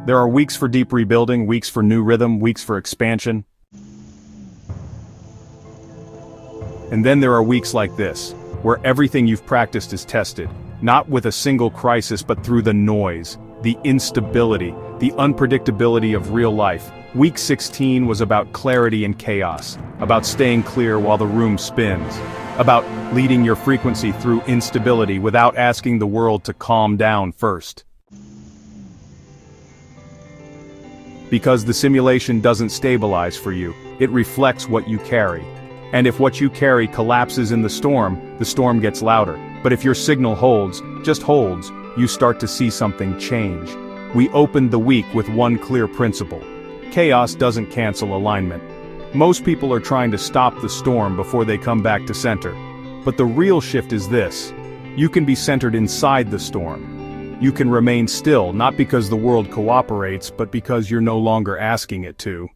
There are weeks for deep rebuilding, weeks for new rhythm, weeks for expansion. And then there are weeks like this, where everything you've practiced is tested, not with a single crisis but through the noise, the instability, the unpredictability of real life. Week 16 was about clarity and chaos, about staying clear while the room spins, about leading your frequency through instability without asking the world to calm down first. Because the simulation doesn't stabilize for you, it reflects what you carry. And if what you carry collapses in the storm gets louder. But if your signal holds, just holds, you start to see something change. We opened the week with one clear principle. Chaos doesn't cancel alignment. Most people are trying to stop the storm before they come back to center. But the real shift is this. You can be centered inside the storm. You can remain still, not because the world cooperates, but because you're no longer asking it to.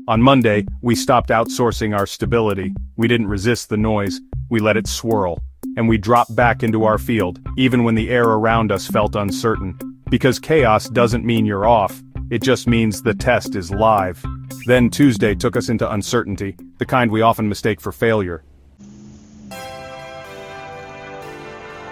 On Monday, we stopped outsourcing our stability. We didn't resist the noise, we let it swirl. And we dropped back into our field, even when the air around us felt uncertain. Because chaos doesn't mean you're off, it just means the test is live. Then Tuesday took us into uncertainty, the kind we often mistake for failure.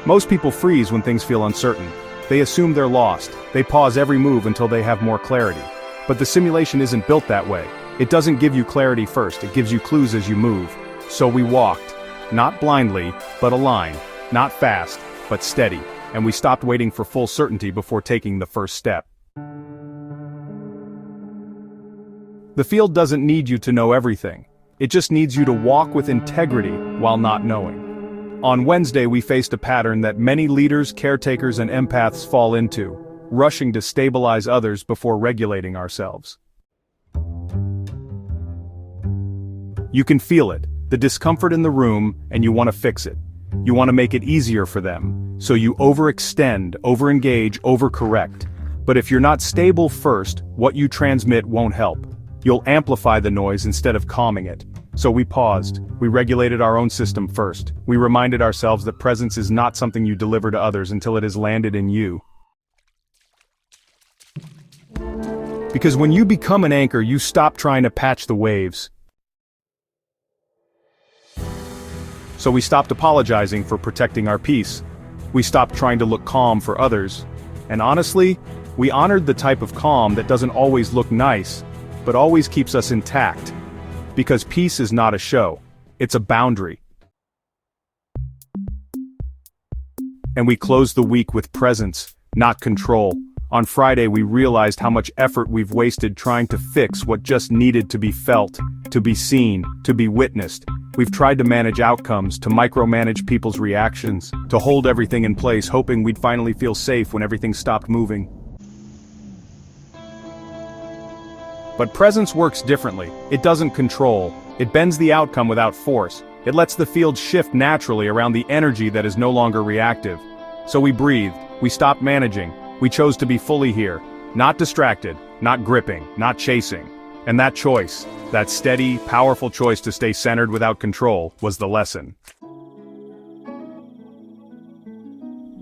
Most people freeze when things feel uncertain. They assume they're lost. They pause every move until they have more clarity. But the simulation isn't built that way. It doesn't give you clarity first, it gives you clues as you move. So we walked. Not blindly, but aligned. Not fast, but steady. And we stopped waiting for full certainty before taking the first step. The field doesn't need you to know everything. It just needs you to walk with integrity while not knowing. On Wednesday we faced a pattern that many leaders, caretakers and empaths fall into, rushing to stabilize others before regulating ourselves. You can feel it, the discomfort in the room, and you want to fix it. You want to make it easier for them, so you overextend, overengage, overcorrect. But if you're not stable first, what you transmit won't help. You'll amplify the noise instead of calming it. So we paused, we regulated our own system first. We reminded ourselves that presence is not something you deliver to others until it has landed in you. Because when you become an anchor, you stop trying to patch the waves. So we stopped apologizing for protecting our peace. We stopped trying to look calm for others. And honestly, we honored the type of calm that doesn't always look nice, but always keeps us intact. Because peace is not a show, it's a boundary. And we closed the week with presence, not control. On Friday we realized how much effort we've wasted trying to fix what just needed to be felt, to be seen, to be witnessed. We've tried to manage outcomes, to micromanage people's reactions, to hold everything in place hoping we'd finally feel safe when everything stopped moving. But presence works differently. It doesn't control. It bends the outcome without force. It lets the field shift naturally around the energy that is no longer reactive. So we breathed. We stopped managing. We chose to be fully here. Not distracted, not gripping, not chasing. And that choice, that steady, powerful choice to stay centered without control, was the lesson.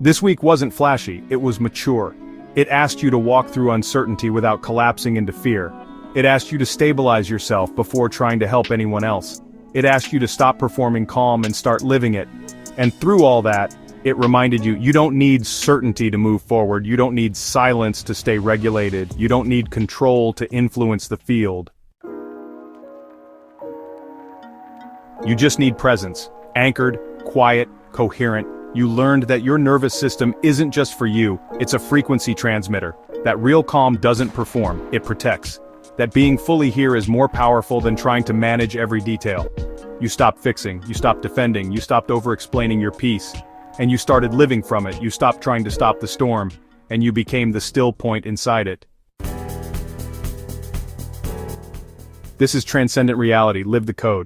This week wasn't flashy, it was mature. It asked you to walk through uncertainty without collapsing into fear. It asked you to stabilize yourself before trying to help anyone else. It asked you to stop performing calm and start living it. And through all that, it reminded you, you don't need certainty to move forward, you don't need silence to stay regulated, you don't need control to influence the field. You just need presence, anchored, quiet, coherent. You learned that your nervous system isn't just for you, it's a frequency transmitter. That real calm doesn't perform, it protects. That being fully here is more powerful than trying to manage every detail. You stopped fixing, you stopped defending, you stopped over-explaining your piece. And you started living from it, you stopped trying to stop the storm, and you became the still point inside it. This is Transcendent Reality, live the code.